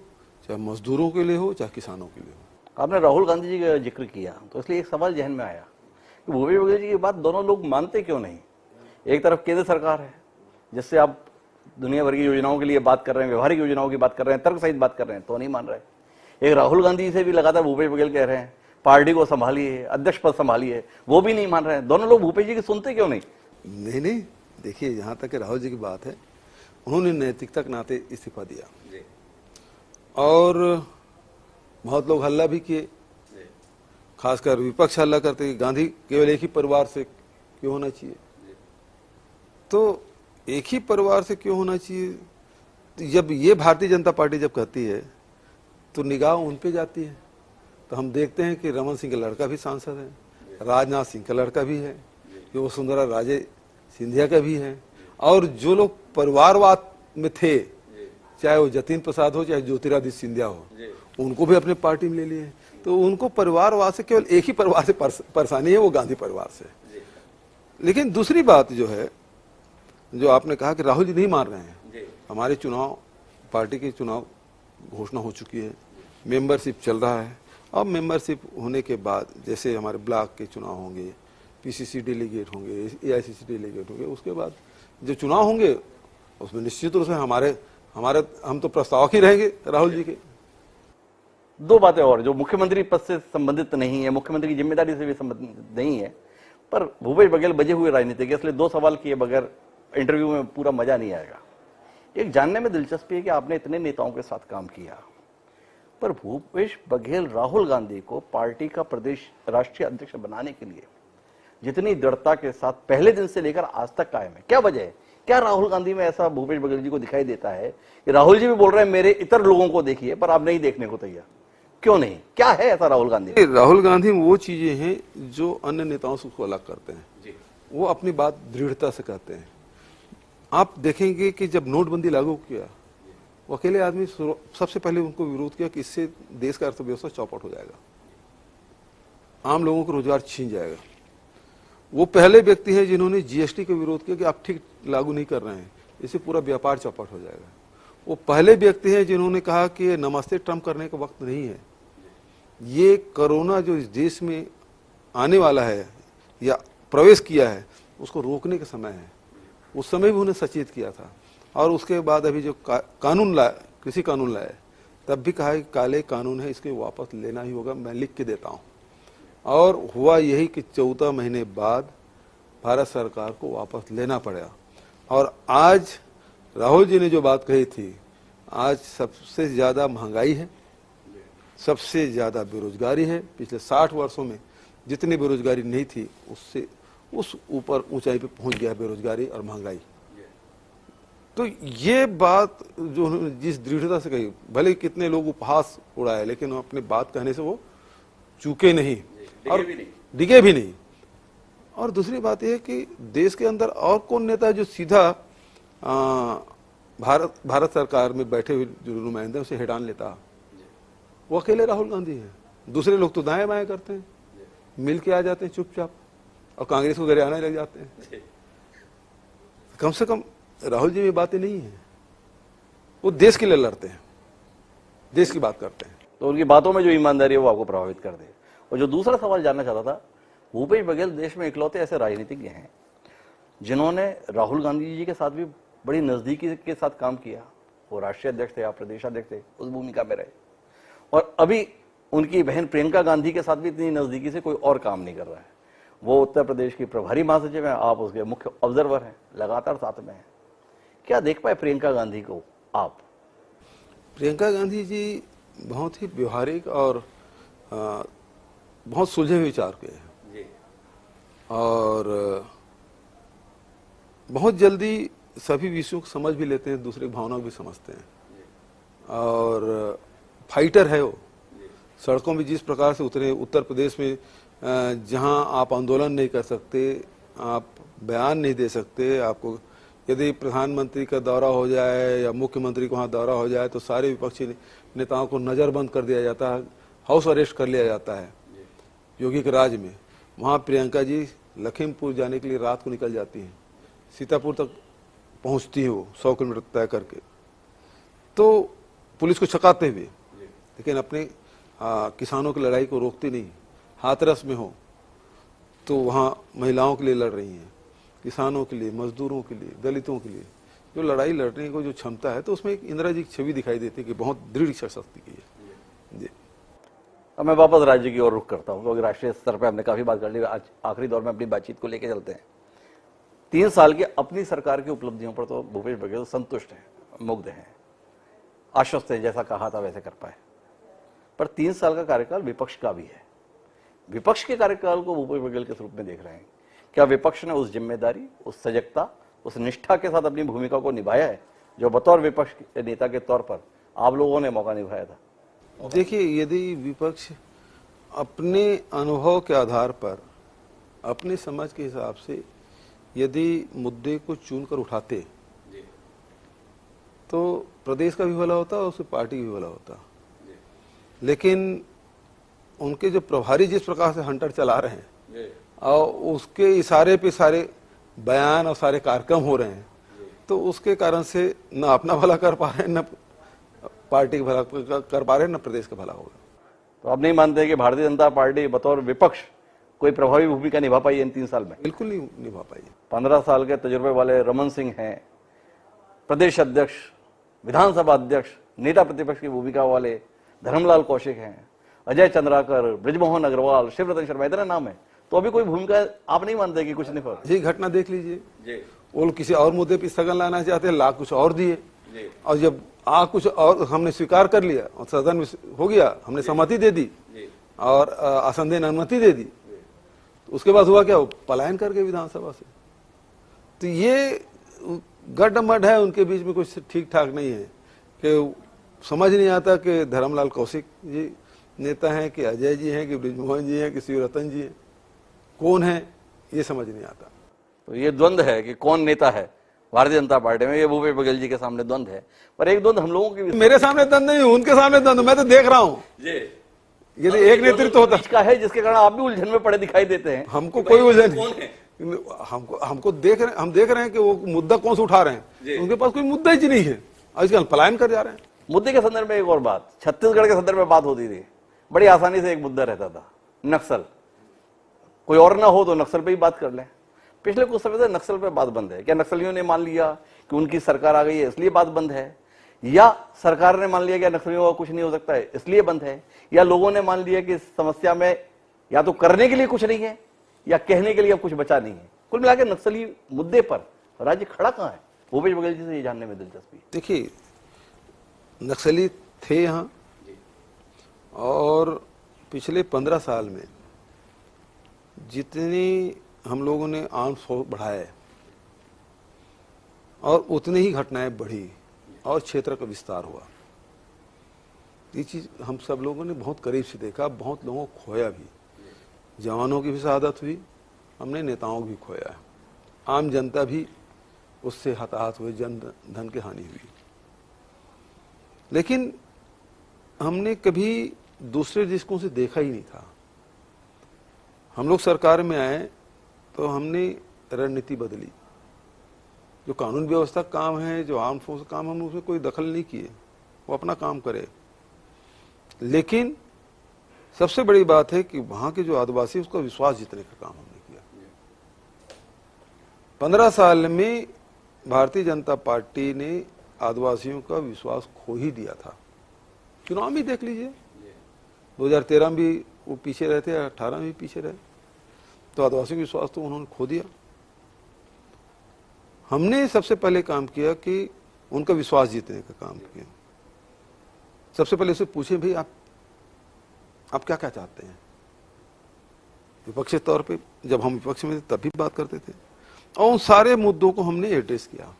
चाहे मजदूरों के लिए हो, चाहे किसानों के लिए हो। आपने राहुल गांधी जी का जिक्र किया तो इसलिए एक सवाल जहन में आया कि भूपेश बघेल जी की बात दोनों लोग मानते क्यों नहीं। एक तरफ केंद्र सरकार है जिससे आप दुनिया भर की योजनाओं के लिए बात कर रहे हैं, व्यवहारिक योजनाओं की बात कर रहे हैं, तर्क सहित बात कर रहे हैं, तो नहीं मान रहे। एक राहुल गांधी से भी लगातार भूपेश बघेल कह रहे हैं पार्टी को संभालिए, अध्यक्ष पद संभालिए, वो भी नहीं मान रहे हैं। दोनों लोग भूपेश जी की सुनते क्यों नहीं? नहीं, देखिए जहां तक राहुल जी की बात है, उन्होंने नैतिकता के नाते इस्तीफा दिया और बहुत लोग हल्ला भी किए, खासकर विपक्ष हल्ला करते कि गांधी केवल एक ही परिवार से क्यों होना चाहिए। तो एक ही परिवार से क्यों होना चाहिए, तो जब ये भारतीय जनता पार्टी जब कहती है तो निगाह उन पे जाती है। तो हम देखते हैं कि रमन सिंह का लड़का भी सांसद है, राजनाथ सिंह का लड़का भी है, कि वसुंधरा राजे सिंधिया का भी है, और जो लोग परिवारवाद में थे, चाहे वो जतिन प्रसाद हो चाहे ज्योतिरादित्य सिंधिया हो, उनको भी अपने पार्टी में ले लिए। तो उनको परिवारवाद से केवल एक ही परिवार से परेशानी है, वो गांधी परिवार से। लेकिन दूसरी बात जो है, जो आपने कहा कि राहुल जी नहीं मान रहे हैं, हमारे चुनाव, पार्टी के चुनाव घोषणा हो चुकी है, मेंबरशिप चल रहा है। अब मेंबरशिप होने के बाद जैसे हमारे ब्लॉक के चुनाव होंगे, पीसीसी डेलीगेट होंगे, एआईसीसी डेलीगेट होंगे, उसके बाद जो चुनाव होंगे उसमें निश्चित रूप से हमारे हम तो प्रस्तावक ही रहेंगे राहुल जी के। दो बातें और जो मुख्यमंत्री पद से संबंधित नहीं है, मुख्यमंत्री की जिम्मेदारी से भी संबंधित नहीं है, पर भूपेश बघेल बजे हुए राजनीतिक, इसलिए दो सवाल किए बगैर इंटरव्यू में पूरा मजा नहीं आएगा। एक जानने में दिलचस्पी है कि आपने इतने नेताओं के साथ काम किया, पर भूपेश बघेल राहुल गांधी को पार्टी का प्रदेश राष्ट्रीय अध्यक्ष बनाने के लिए जितनी दृढ़ता के साथ पहले दिन से लेकर आज तक कायम है, क्या वजह है? क्या राहुल गांधी में ऐसा भूपेश बघेल जी को दिखाई देता है कि राहुल जी भी बोल रहे हैं मेरे इतर लोगों को देखिए, पर आप नहीं देखने को तैयार, क्यों नहीं? क्या है ऐसा राहुल गांधी में? राहुल गांधी में वो चीजें हैं जो अन्य नेताओं से उसको अलग करते हैं। वो अपनी बात दृढ़ता से कहते हैं। आप देखेंगे कि जब नोटबंदी लागू किया, वो अकेले आदमी सबसे पहले उनको विरोध किया कि इससे देश का अर्थव्यवस्था चौपट हो जाएगा, आम लोगों को रोजगार छीन जाएगा। वो पहले व्यक्ति है जिन्होंने जीएसटी का विरोध किया कि आप ठीक लागू नहीं कर रहे हैं, इससे पूरा व्यापार चौपट हो जाएगा। वो पहले व्यक्ति हैं जिन्होंने कहा कि नमस्ते ट्रम्प करने का वक्त नहीं है, ये कोरोना जो इस देश में आने वाला है या प्रवेश किया है उसको रोकने का समय है। उस समय भी उन्हें सचेत किया था। और उसके बाद अभी जो कानून लाया, कृषि कानून लाया, तब भी कहा कि काले कानून है, इसके वापस लेना ही होगा, मैं लिख के देता हूँ। और हुआ यही कि 14 महीने बाद भारत सरकार को वापस लेना पड़ा। और आज राहुल जी ने जो बात कही थी, आज सबसे ज्यादा महंगाई है, सबसे ज्यादा बेरोजगारी है। पिछले 60 वर्षों में जितनी बेरोजगारी नहीं थी उससे उस ऊपर ऊंचाई पे पहुंच गया बेरोजगारी और महंगाई। तो ये बात जो जिस दृढ़ता से कही, भले कितने लोग उपहास उड़ाए, लेकिन वो अपनी बात कहने से वो चूके नहीं और डिगे भी नहीं। और दूसरी बात यह कि देश के अंदर और कौन नेता है जो सीधा भारत सरकार में बैठे हुए जो नुमाइंदे उसे हेडान लेता, वो अकेले राहुल गांधी है। दूसरे लोग तो दाएं बाएं करते हैं, मिल के आ जाते हैं चुपचाप और कांग्रेस को गरियाना लग जाते हैं। कम से कम राहुल जी में बातें नहीं है, वो देश के लिए लड़ते हैं, देश की बात करते हैं। तो उनकी बातों में जो ईमानदारी है वो आपको प्रभावित कर दे। और जो दूसरा सवाल जानना चाहता था, भूपेश बघेल देश में इकलौते ऐसे राजनीतिज्ञ हैं जिन्होंने राहुल गांधी जी के साथ भी बड़ी नजदीकी के साथ काम किया। वो राष्ट्रीय अध्यक्ष थे या प्रदेशाध्यक्ष थे, उस भूमिका में रहे, और अभी उनकी बहन प्रियंका गांधी के साथ भी इतनी नजदीकी से कोई और काम नहीं कर रहा है। वो उत्तर प्रदेश की प्रभारी महासचिव है, आप उसके मुख्य ऑब्जर्वर हैं, लगातार साथ में हैं। क्या देख पाए प्रियंका गांधी को आप? प्रियंका गांधी जी बहुत ही व्यवहारिक और बहुत सुलझे हुए विचार के हैं और बहुत जल्दी सभी विषयों को समझ भी लेते हैं, दूसरे भावनाओं को भी समझते हैं और फाइटर है। वो सड़कों में जिस प्रकार से उतरे, उत्तर प्रदेश में जहां आप आंदोलन नहीं कर सकते, आप बयान नहीं दे सकते, आपको यदि प्रधानमंत्री का दौरा हो जाए या मुख्यमंत्री को वहाँ दौरा हो जाए तो सारे विपक्षी नेताओं को नज़रबंद कर दिया जाता है, हाउस अरेस्ट कर लिया जाता है योगी के राज में। वहाँ प्रियंका जी लखीमपुर जाने के लिए रात को निकल जाती हैं, सीतापुर तक पहुंचती है वो 100 किलोमीटर तय करके, तो पुलिस को छकाते हुए, लेकिन अपने किसानों की लड़ाई को रोकती नहीं। हाथरस में हो तो वहाँ महिलाओं के लिए लड़ रही हैं, किसानों के लिए, मजदूरों के लिए, दलितों के लिए जो लड़ाई लड़ने को जो क्षमता है, तो उसमें एक इंदिरा जी की छवि दिखाई देती है कि बहुत दृढ़ इच्छा शक्ति की है जी। अब मैं वापस राज्य की ओर रुख करता हूँ, क्योंकि राष्ट्रीय स्तर पर हमने काफी बात कर ली। आज आखिरी दौर में अपनी बातचीत को लेकर चलते हैं। 3 साल की अपनी सरकार की उपलब्धियों पर तो भूपेश बघेल संतुष्ट हैं, मुग्ध हैं, आश्वस्त है, जैसा कहा था वैसे कर पाए। पर 3 साल का कार्यकाल विपक्ष का भी है। विपक्ष के कार्यकाल को भूपेश बघेल के रूप में देख रहे हैं। क्या विपक्ष ने उस जिम्मेदारी, उस सजगता, उस निष्ठा के साथ अपनी भूमिका को निभाया है जो बतौर विपक्ष के नेता के तौर पर आप लोगों ने मौका निभाया था? देखिए, यदि विपक्ष अपने अनुभव के आधार पर, अपनी समझ के हिसाब से यदि मुद्दे को चुनकर उठाते तो प्रदेश का भी भला होता और उसकी पार्टी भी भला होता। लेकिन उनके जो प्रभारी जिस प्रकार से हंटर चला रहे हैं और उसके इशारे पे सारे बयान और सारे कार्यक्रम हो रहे हैं, तो उसके कारण से न अपना भला कर पा रहे हैं, न पार्टी का भला कर पा रहे हैं, न प्रदेश का भला होगा। तो आप नहीं मानते कि भारतीय जनता पार्टी बतौर विपक्ष कोई प्रभावी भूमिका निभा पाई इन 3 साल में? बिल्कुल नहीं निभा पाई। 15 साल के तजुर्बे वाले रमन सिंह हैं, प्रदेश अध्यक्ष, विधानसभा अध्यक्ष, नेता प्रतिपक्ष की भूमिका वाले धर्मलाल कौशिक हैं, अजय चंद्राकर, ब्रिजमोहन अग्रवाल, शिवरतन शर्मा, इतना नाम है, तो अभी कोई भूमिका आप नहीं मानते कि कुछ नहीं हो? जी, घटना देख लीजिए। वो किसी और मुद्दे पर स्थगन लाना चाहते हैं, ला कुछ और दिए, और जब कुछ और हमने स्वीकार कर लिया और सदन में हो गया, हमने सहमति दे दी और आसंदीन अनुमति दे दी, तो उसके बाद हुआ क्या? वो पलायन कर गए विधानसभा से। तो ये गड्ढ-मड्ढ है उनके बीच में, कुछ ठीक ठाक नहीं है कि समझ नहीं आता कि धर्मलाल कौशिक जी नेता हैं कि अजय जी हैं कि ब्रिजमोहन जी हैं कि शिवरतन जी हैं, कौन है ये समझ नहीं आता। तो ये द्वंद्व है कि कौन नेता है भारतीय जनता पार्टी में, ये भूपेश बघेल जी के सामने द्वंद्व है। पर एक द्वंद्व हम लोगों की, मेरे सामने द्वंद्व नहीं, उनके सामने द्वंद्व, मैं तो देख रहा हूँ। यदि एक नेतृत्व होता का है जिसके कारण आप भी उलझन में पड़े दिखाई देते हैं। हमको कोई उलझन नहीं, हमको हम देख रहे हैं कि वो मुद्दा कौन सा उठा रहे हैं, उनके पास कोई मुद्दा ही नहीं है, आजकल पलायन कर जा रहे हैं। मुद्दे के संदर्भ में एक और बात, छत्तीसगढ़ के संदर्भ में बात होती थी, बड़ी आसानी से एक मुद्दा रहता था, नक्सल। कोई और ना हो तो नक्सल पे ही बात कर लें। पिछले कुछ समय से नक्सल पे बात बंद है। क्या नक्सलियों ने मान लिया कि उनकी सरकार आ गई है इसलिए बात बंद है, या सरकार ने मान लिया कि नक्सलियों का कुछ नहीं हो सकता है इसलिए बंद है, या लोगों ने मान लिया कि इस समस्या में या तो करने के लिए कुछ नहीं है या कहने के लिए अब कुछ बचा नहीं है? कुल मिलाकर नक्सली मुद्दे पर राज्य खड़ा कहां है? भूपेश बघेल जी से ये जानने में दिलचस्पी। देखिए, नक्सली थे यहाँ, और पिछले 15 साल में जितनी हम लोगों ने आर्म्स फोर्स बढ़ाए और उतनी ही घटनाएं बढ़ी और क्षेत्र का विस्तार हुआ। ये चीज हम सब लोगों ने बहुत करीब से देखा, बहुत लोगों को खोया भी, जवानों की भी शहादत हुई, हमने नेताओं को भी खोया है, आम जनता भी उससे हताहत हुए, जन धन की हानि हुई। लेकिन हमने कभी दूसरे दृष्टिकोण से देखा ही नहीं था। हम लोग सरकार में आए तो हमने रणनीति बदली। जो कानून व्यवस्था काम है, जो आर्म फोर्स काम, हम उसमें कोई दखल नहीं किए, वो अपना काम करे। लेकिन सबसे बड़ी बात है कि वहां के जो आदिवासी, उसका विश्वास जीतने का काम हमने किया। 15 साल में भारतीय जनता पार्टी ने आदिवासियों का विश्वास खो ही दिया था। चुनाव में देख लीजिए, 2013 में भी वो पीछे रहे थे, 2018 में भी पीछे रहे, तो आदिवासियों का विश्वास तो उन्होंने खो दिया। हमने सबसे पहले काम किया कि उनका विश्वास जीतने का काम किया। सबसे पहले उसे पूछे, भाई आप क्या क्या चाहते हैं? विपक्षी तौर पे जब हम विपक्ष में थे तब भी बात करते थे, और उन सारे मुद्दों को हमने एड्रेस किया।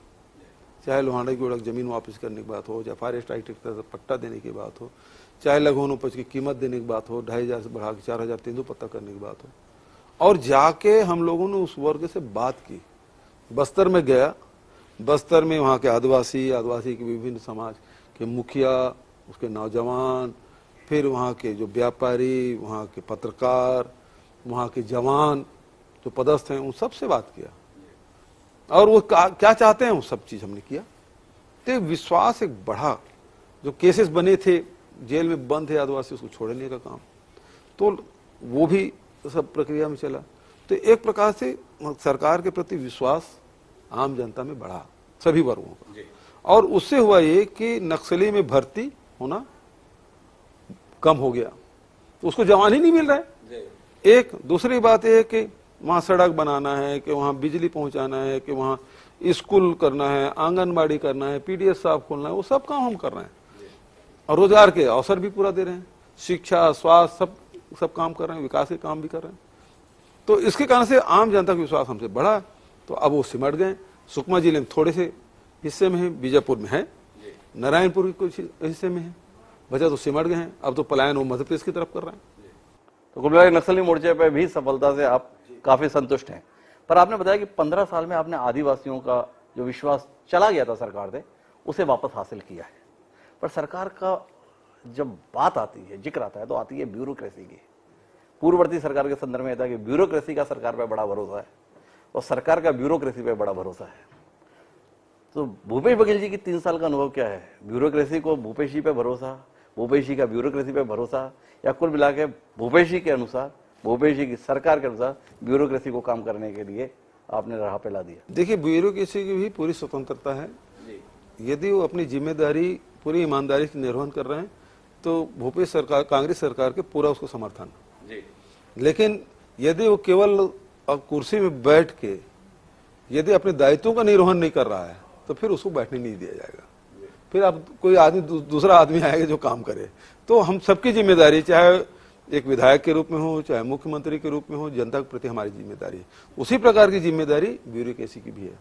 चाहे लोहांडा की ओढ़क जमीन वापस करने की बात हो, चाहे फॉरेस्ट एक्ट का पट्टा देने की बात हो, चाहे लघु उपज की कीमत देने की बात हो, 2500 से बढ़ा के 4000 तेंदुपत्ता करने की बात हो। और जाके हम लोगों ने उस वर्ग से बात की। बस्तर में गया, बस्तर में वहाँ के आदिवासी के विभिन्न समाज के मुखिया, उसके नौजवान, फिर वहाँ के जो व्यापारी, वहाँ के पत्रकार, वहाँ के जवान जो पदस्थ हैं, उन सब से बात किया। और वो क्या चाहते हैं वो सब चीज हमने किया। तो विश्वास एक बढ़ा, जो केसेस बने थे, जेल में बंद थे आदिवासी, उसको छोड़ने का काम, तो वो भी सब प्रक्रिया में चला। तो एक प्रकार से सरकार के प्रति विश्वास आम जनता में बढ़ा, सभी वर्गों का, और उससे हुआ ये कि नक्सली में भर्ती होना कम हो गया, उसको जवान ही नहीं मिल रहा है। एक दूसरी बात यह है कि वहां सड़क बनाना है, कि वहां बिजली पहुंचाना है, कि वहां स्कूल करना है, आंगनबाड़ी करना है, पीडीएस साहब खोलना है, वो सब काम हम कर रहे हैं, और रोजगार के अवसर भी पूरा दे रहे हैं, शिक्षा, स्वास्थ्य, सब काम कर रहे हैं, विकास के काम भी कर रहे हैं। तो इसके कारण से आम जनता का विश्वास हमसे बढ़ा। तो अब वो सिमट गए। सुकमा जिले में थोड़े से हिस्से में है, बीजापुर में है, नारायणपुर के कुछ हिस्से में है, बचा तो सिमट गए हैं। अब तो पलायन वो मध्य प्रदेश की तरफ कर रहे हैं। तो कुल मिलाकर नक्सली मोर्चे पे भी सफलता से आप काफी संतुष्ट हैं। पर आपने बताया कि 15 साल में आपने आदिवासियों का जो विश्वास चला गया था सरकार से, उसे वापस हासिल किया है। पर सरकार का जब बात आती है, जिक्र आता है, तो आती है ब्यूरोक्रेसी की। पूर्ववर्ती सरकार के संदर्भ में था कि ब्यूरोक्रेसी का सरकार पर बड़ा भरोसा है और सरकार का ब्यूरोक्रेसी पे बड़ा भरोसा है। तो भूपेश बघेल जी की 3 साल का अनुभव क्या है? ब्यूरोक्रेसी को भूपेश जी पे भरोसा, भूपेश जी का ब्यूरोक्रेसी पे भरोसा, या कुल मिला के भूपेश जी के अनुसार, भूपेश जी की सरकार के अनुसार ब्यूरोक्रेसी को काम करने के लिए आपने राह पे ला दिया? देखिए, ब्यूरोक्रेसी की भी पूरी स्वतंत्रता है। यदि वो अपनी जिम्मेदारी पूरी ईमानदारी से निर्वहन कर रहे हैं तो भूपेश सरकार, कांग्रेस सरकार के पूरा उसको समर्थन। लेकिन यदि वो केवल कुर्सी में बैठ के यदि अपने दायित्वों का निर्वहन नहीं कर रहा है तो फिर उसको बैठने नहीं दिया जाएगा। फिर अब कोई आदमी दूसरा आदमी आएगा जो काम करे। तो हम सबकी जिम्मेदारी, चाहे एक विधायक के रूप में हो, चाहे मुख्यमंत्री के रूप में हो, जनता के प्रति हमारी जिम्मेदारी है। उसी प्रकार की जिम्मेदारी ब्यूरोक्रेसी की भी है।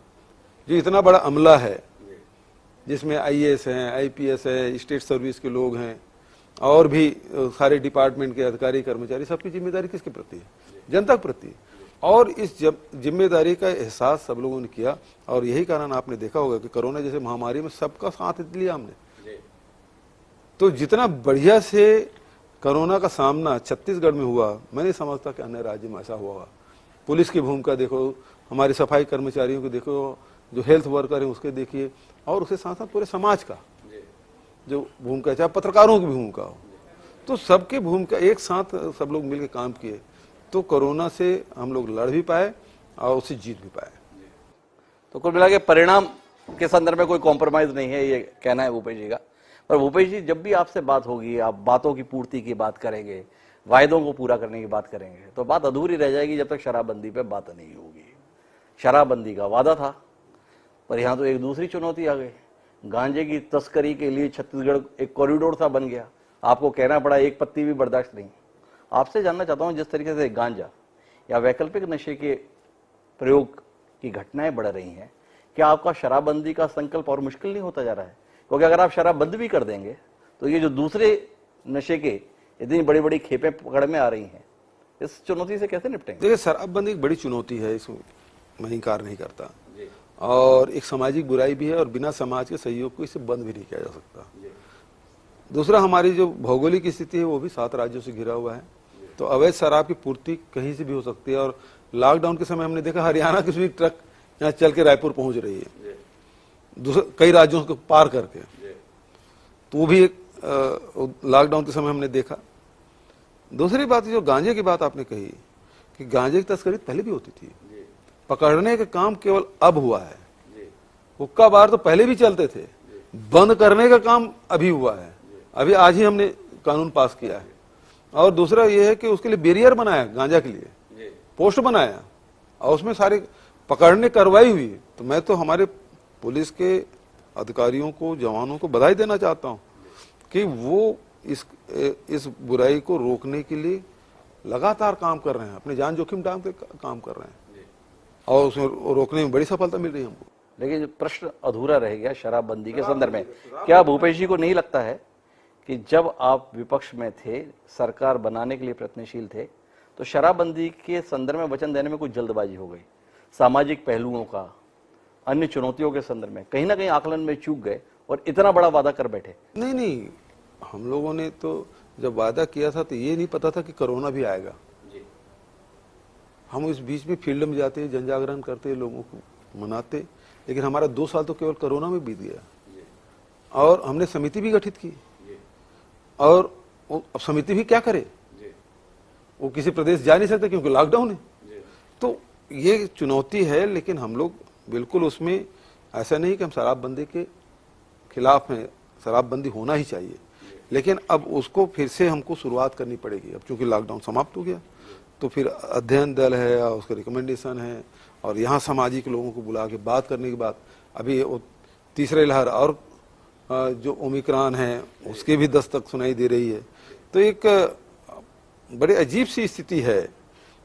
जो इतना बड़ा अमला है, जिसमें आईएएस हैं, आईपीएस है, स्टेट सर्विस के लोग हैं, और भी सारे डिपार्टमेंट के अधिकारी कर्मचारी, सबकी जिम्मेदारी किसके प्रति है? जनता के प्रति। और इस जिम्मेदारी का एहसास सब लोगों ने किया, और यही कारण आपने देखा होगा कि कोरोना जैसे महामारी में सबका साथ लिया हमने। तो जितना बढ़िया से कोरोना का सामना छत्तीसगढ़ में हुआ, मैं नहीं समझता कि अन्य राज्य में ऐसा हुआ। पुलिस की भूमिका देखो, हमारे सफाई कर्मचारियों को देखो, जो हेल्थ वर्कर है उसके देखिए, और उसके साथ साथ पूरे समाज का जो भूमिका, चाहे पत्रकारों की भूमिका हो, तो सबकी भूमिका एक साथ सब लोग मिलकर काम किए, तो कोरोना से हम लोग लड़ भी पाए और उसे जीत भी पाए। तो कुल मिला के परिणाम के संदर्भ में कोई कॉम्प्रोमाइज नहीं है, ये कहना है भूपेश जी का। पर भूपेश जी, जब भी आपसे बात होगी, आप बातों की पूर्ति की बात करेंगे, वायदों को पूरा करने की बात करेंगे, तो बात अधूरी रह जाएगी जब तक शराबबंदी पे बात नहीं होगी। शराबबंदी का वादा था, पर यहाँ तो एक दूसरी चुनौती आ गई। गांजे की तस्करी के लिए छत्तीसगढ़ एक कॉरिडोर सा बन गया। आपको कहना पड़ा एक पत्ती भी बर्दाश्त नहीं। आपसे जानना चाहता हूँ, जिस तरीके से गांजा या वैकल्पिक नशे के प्रयोग की घटनाएं बढ़ रही हैं, क्या आपका शराबबंदी का संकल्प और मुश्किल नहीं होता जा रहा है? क्योंकि अगर आप शराब बंद भी कर देंगे तो ये जो दूसरे नशे के इतनी बड़ी बड़ी खेपें पकड़ में आ रही हैं, इस चुनौती से कैसे निपटेंगे? देखिए, शराबबंदी एक बड़ी चुनौती है, इसको मैं इनकार नहीं करता, और एक सामाजिक बुराई भी है, और बिना समाज के सहयोग को इसे बंद भी नहीं किया जा सकता। दूसरा, हमारी जो भौगोलिक स्थिति है वो भी 7 राज्यों से घिरा हुआ है, तो अवैध शराब की पूर्ति कहीं से भी हो सकती है। और लॉकडाउन के समय हमने देखा हरियाणा की भी ट्रक यहाँ चल के रायपुर पहुंच रही है, कई राज्यों को पार करके, तो वो भी एक लॉकडाउन के समय हमने देखा। दूसरी बात, जो गांजे की बात आपने कही कि गांजे की तस्करी पहले भी होती थी, पकड़ने का काम केवल अब हुआ है। हुक्का बार तो पहले भी चलते थे, बंद करने का काम अभी हुआ है, अभी आज ही हमने कानून पास किया है। और दूसरा ये है कि उसके लिए बैरियर बनाया, गांजा के लिए पोस्ट बनाया, और उसमें सारे पकड़ने कार्रवाई हुई। तो मैं तो हमारे पुलिस के अधिकारियों को, जवानों को बधाई देना चाहता हूं कि वो इस बुराई को रोकने के लिए लगातार काम कर रहे हैं, अपने जान जोखिम डाल के काम कर रहे हैं, और उसमें रोकने में बड़ी सफलता मिल रही है हमको। लेकिन जो प्रश्न अधूरा रह गया शराबबंदी के संदर्भ में, क्या भूपेश जी को नहीं लगता है कि जब आप विपक्ष में थे, सरकार बनाने के लिए प्रयत्नशील थे, तो शराबबंदी के संदर्भ में वचन देने में कुछ जल्दबाजी हो गई? सामाजिक पहलुओं का, अन्य चुनौतियों के संदर्भ में कहीं ना कहीं आकलन में चूक गए और इतना बड़ा वादा कर बैठे। नहीं, हम लोगों ने तो जब वादा किया था तो ये नहीं पता था कि कोरोना भी आएगा। हम इस बीच में फील्ड में जाते, जन जागरण करते, लोगों को मनाते, लेकिन हमारा 2 साल तो केवल कोरोना में बीत गया और हमने समिति भी गठित की और अब समिति भी क्या करे, वो किसी प्रदेश जा नहीं सकते क्योंकि लॉकडाउन है। तो ये चुनौती है, लेकिन हम लोग बिल्कुल उसमें ऐसा नहीं कि हम शराबबंदी के खिलाफ हैं, शराबबंदी होना ही चाहिए, लेकिन अब उसको फिर से हमको शुरुआत करनी पड़ेगी। अब चूंकि लॉकडाउन समाप्त हो गया तो फिर अध्ययन दल है और उसका रिकमेंडेशन है और यहाँ सामाजिक लोगों को बुला के बात करने के बाद अभी वो तीसरे लहर और जो ओमिक्रॉन है उसके भी दस्तक सुनाई दे रही है। तो एक बड़ी अजीब सी स्थिति है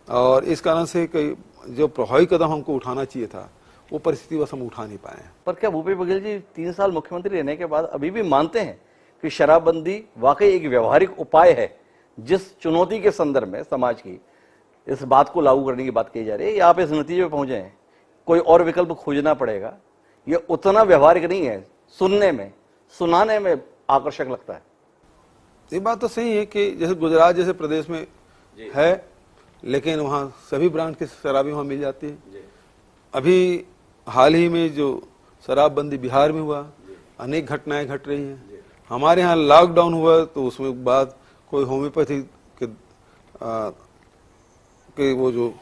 और इस कारण से कई जो प्रभावी कदम हमको उठाना चाहिए था वो परिस्थिति बस हम उठा नहीं पाए हैं। पर क्या भूपेश बघेल जी 3 साल मुख्यमंत्री रहने के बाद अभी भी मानते हैं कि शराबबंदी वाकई एक व्यवहारिक उपाय है जिस चुनौती के संदर्भ में समाज की इस बात को लागू करने की बात की जा रही है, या आप इस नतीजे पे पहुंचे हैं कोई और विकल्प खोजना पड़ेगा? ये उतना व्यवहारिक नहीं है, सुनने में सुनाने में आकर्षक लगता है। ये बात तो सही है कि जैसे गुजरात जैसे प्रदेश में है, लेकिन वहाँ सभी ब्रांड की शराबी वहाँ मिल जाती है। अभी हाल ही में जो शराबबंदी बिहार में हुआ, अनेक घटनाएं घट रही हैं। हमारे यहाँ लॉकडाउन हुआ तो उसमें बाद कोई होम्योपैथी के वो जो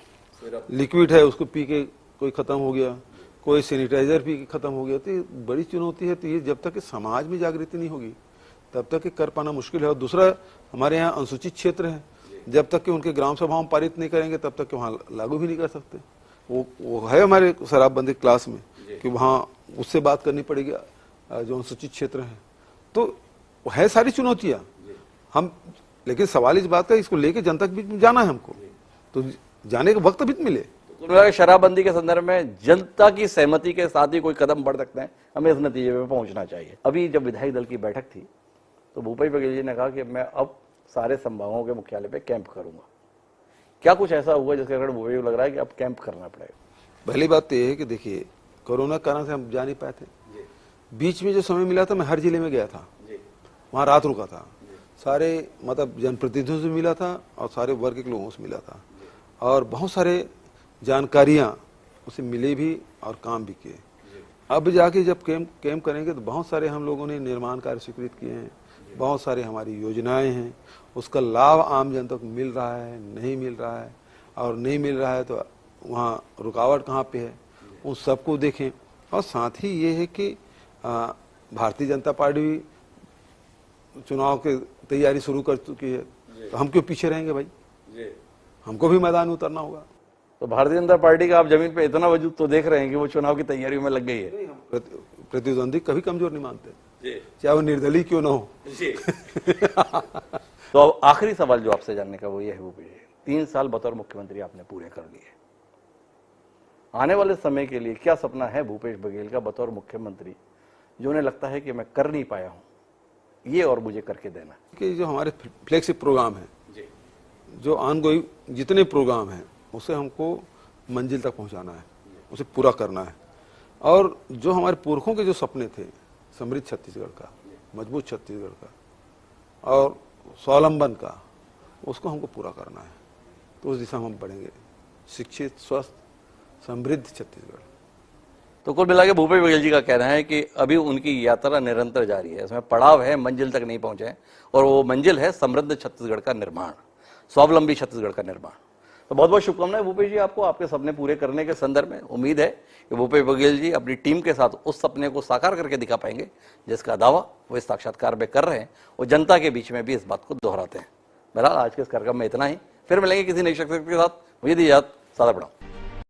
लिक्विड है उसको पी के कोई खत्म हो गया, कोई सैनिटाइजर पी के खत्म हो गया। तो ये बड़ी चुनौती है। तो ये जब तक कि समाज में जागृति नहीं होगी तब तक कि कर पाना मुश्किल है। और दूसरा, हमारे यहाँ अनुसूचित क्षेत्र है, जब तक कि उनके ग्राम सभाओं में पारित नहीं करेंगे तब तक कि वहाँ लागू भी नहीं कर सकते। वो है हमारे शराबबंदी क्लास में कि वहाँ उससे बात करनी पड़ेगी जो अनुसूचित क्षेत्र है। तो है सारी चुनौतियाँ हम, लेकिन सवाल इस बात का इसको लेके जनता के बीच में जाना है हमको, तो जाने का वक्त भी मिले। शराबबंदी के संदर्भ में जनता की सहमति के साथ ही कोई कदम बढ़ सकते हैं, हमें इस नतीजे पे पहुंचना चाहिए। अभी जब विधायक दल की बैठक थी तो भूपेश बघेल जी ने कहा कि मैं अब सारे संभागों के मुख्यालय पे कैंप करूंगा। क्या कुछ ऐसा हुआ जिसके कारण भूपेश को लग रहा है कि अब कैंप करना पड़ेगा? पहली बात तो ये है कि देखिए, कोरोना कारण से हम जा नहीं पाए थे। बीच में जो समय मिला था मैं हर जिले में गया था, वहाँ रात रुका था, सारे मतलब जनप्रतिनिधियों से मिला था और सारे वर्ग के लोगों से मिला था और बहुत सारे जानकारियाँ उसे मिले भी और काम भी किए। अब जाके जब कैंप करेंगे तो बहुत सारे हम लोगों ने निर्माण कार्य स्वीकृत किए हैं, बहुत सारी हमारी योजनाएं हैं, उसका लाभ आम जनता को मिल रहा है नहीं मिल रहा है, और नहीं मिल रहा है तो वहाँ रुकावट कहाँ पे है, उन सबको देखें। और साथ ही ये है कि भारतीय जनता पार्टी भी चुनाव की तैयारी शुरू कर चुकी है, तो हम क्यों पीछे रहेंगे भाई, हमको भी मैदान में उतरना होगा। तो भारतीय जनता पार्टी का आप जमीन पे इतना वजूद तो देख रहे हैं कि वो चुनाव की तैयारी में लग गई है। प्रतिद्वंदी कभी कमजोर नहीं मानते, चाहे वो निर्दलीय क्यों ना हो। तो अब आखिरी सवाल जो आपसे जानने का वो ये है, वो 3 साल बतौर मुख्यमंत्री आपने पूरे कर लिए, आने वाले समय के लिए क्या सपना है भूपेश बघेल का बतौर मुख्यमंत्री, जो उन्हें लगता है कि मैं कर नहीं पाया हूं ये और मुझे करके देना? कि जो हमारे फ्लैगशिप प्रोग्राम है, जो ऑनगोइंग जितने प्रोग्राम हैं उसे हमको मंजिल तक पहुंचाना है, उसे पूरा करना है। और जो हमारे पुरखों के जो सपने थे, समृद्ध छत्तीसगढ़ का, मजबूत छत्तीसगढ़ का और स्वावलंबन का, उसको हमको पूरा करना है। तो उस दिशा में हम बढ़ेंगे, शिक्षित, स्वस्थ, समृद्ध छत्तीसगढ़। तो कुल मिला के भूपेश बघेल जी का कहना है कि अभी उनकी यात्रा निरंतर जारी है, इसमें पड़ाव है, मंजिल तक नहीं पहुंचे, और वो मंजिल है समृद्ध छत्तीसगढ़ का निर्माण, स्वावलंबी छत्तीसगढ़ का निर्माण। तो बहुत बहुत शुभकामनाएं भूपेश जी आपको, आपके सपने पूरे करने के संदर्भ में। उम्मीद है कि भूपेश बघेल जी अपनी टीम के साथ उस सपने को साकार करके दिखा पाएंगे जिसका दावा वो इस साक्षात्कार में कर रहे हैं, और जनता के बीच में भी इस बात को दोहराते हैं। बहरहाल आज के इस कार्यक्रम में इतना ही, फिर मिलेंगे किसी नई शख्सियत के साथ। मुझे दी इजाजत, सादा प्रणाम।